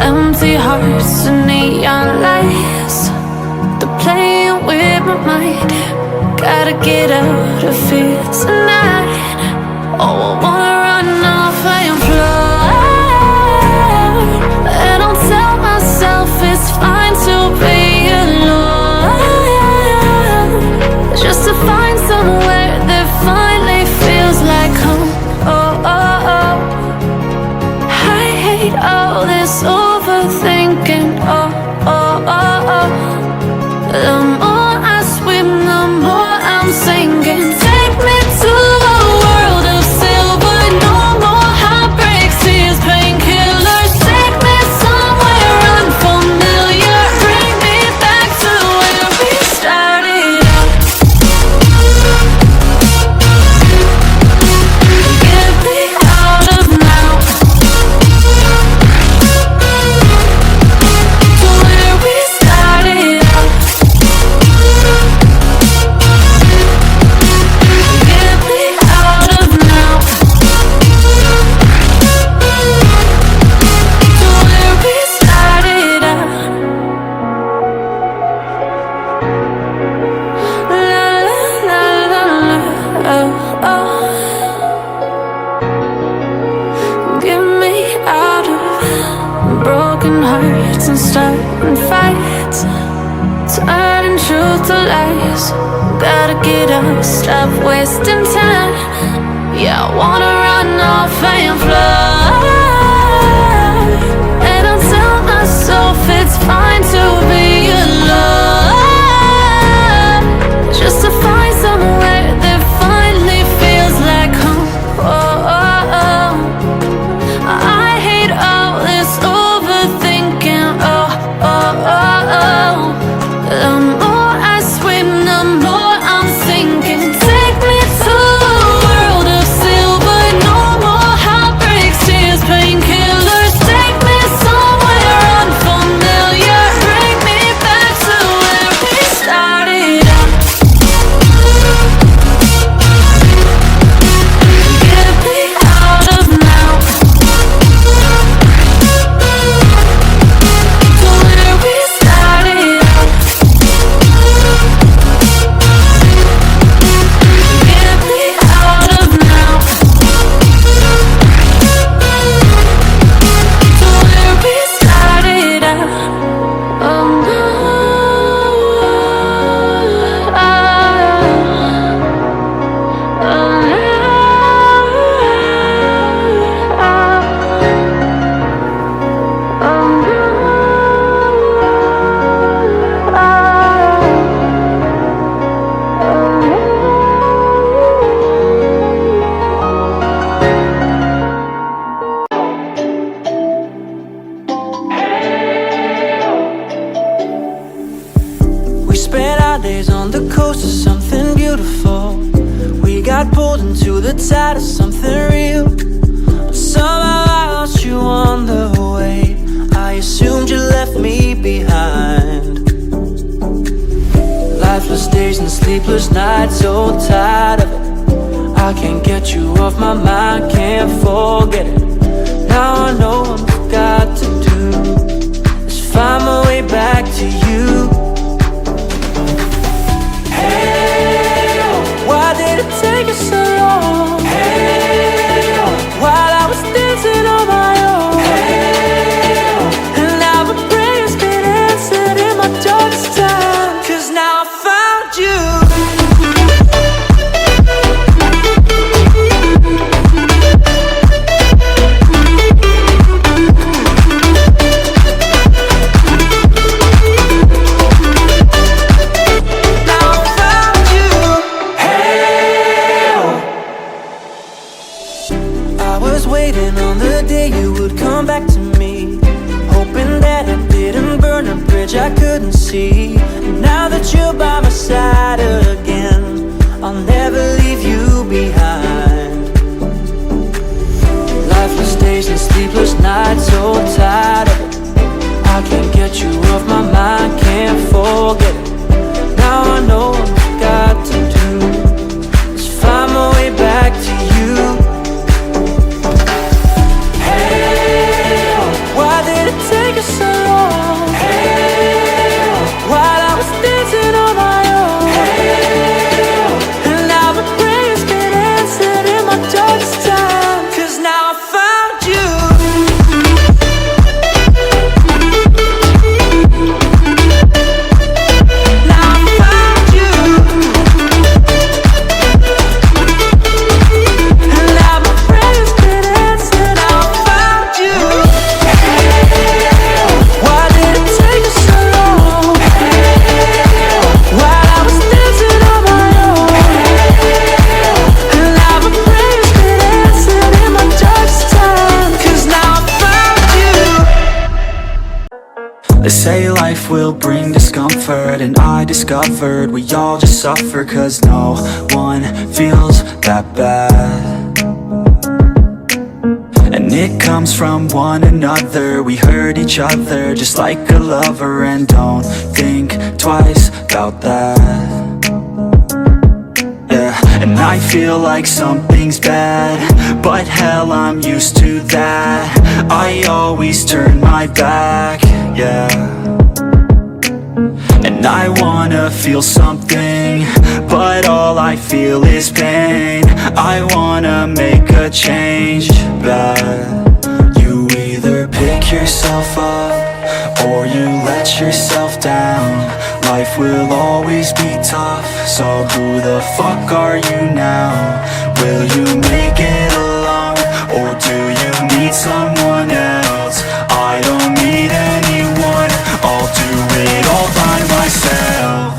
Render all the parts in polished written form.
Empty hearts and neon lights, they're playing with my mind. Gotta get out of here tonight. Oh, I wanna run off and fly, and I'll tell myself it's fine to be alone, just to find somewhere that finally feels like home. Oh, oh, oh. I hate all this overthinking. Oh, oh, oh, oh. The more I swim, the more I'm sinking. Take me to a world of silver. No more heartbreaks, tears, painkillers. Take me somewhere unfamiliar. Bring me back to where we started out. Get me out of now, to where we started out. Get me out of now, to where we started out. La la la la, oh oh. Get me out of broken hearts and starting fights, turning truth to lies. Gotta get up, stop wasting time. Yeah, I wanna run off and fly, and I'll tell myself it's fine to be alone, just to find somewhere that finally feels like home. Oh, oh, oh. I hate all this overthinking. Oh, oh, oh, oh. The more I swim, the more I'm sinking. Take me to a world of silver. No more heartbreaks, tears, painkillers. Take me somewhere unfamiliar. Bring me back to where we started out. Get me out of now, to where we started out. Get me out of now, to where we started out. Oh no, oh, We spent our days on the coast of something beautiful. We got pulled into the tide of something real, but somehow I lost you on the way. I assumed you left me behind. Lifeless days and sleepless nights, so tired of it. I can't get you off my mind, can't forget it. Now I know what I've got to do is find my way back to you. Why did it take us so long? Hey, while I was dancing on my own. Hey, and now my prayers been answered in my darkest time. 'Cause now I found you. Waiting on the day you would come back to me, hoping that I didn't burn a bridge I couldn't see. And now that you're by my side again, I'll never leave you behind. Lifeless days and sleepless nights, so tired of it. I can't get you off my mind, can't forget it. Now I know what I've got to do is find my way back to you. Why did it take us They say life will bring discomfort, and I discovered we all just suffer, cause no one feels that bad. And it comes from one another. We hurt each other just like a lover, and don't think twice about that. Yeah, and I feel like something's bad, but hell, I'm used to that. I always turn my back, yeah. And I wanna feel something, but all I feel is pain. I wanna make a change, but you either pick yourself up or you let yourself down. Life will always be tough, so who the fuck are you now? Will you make it alone, or do you need someone else? I don't need anyone, I'll do it all by myself.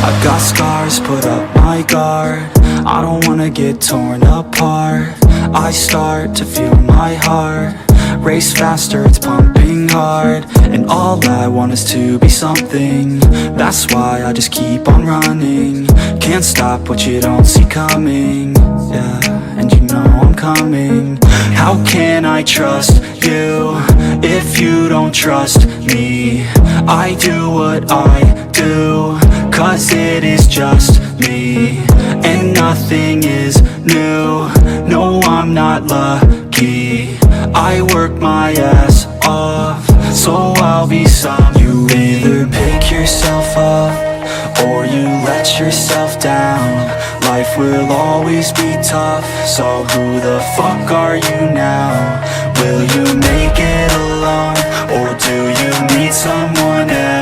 I've got scars, put up my guard. I don't wanna get torn apart. I start to feel my heart race faster, it's pumping hard. And all I want is to be something. That's why I just keep on running. Can't stop what you don't see coming. Yeah, and you know I'm coming. How can I trust you if you don't trust me? I do what I do, cause it is just me, and nothing is new. No, I'm not lucky. I work my ass off, so I'll be some. You either pick yourself up or you let yourself down. Life will always be tough, so who the fuck are you now? Will you make it alone, or do you need someone else?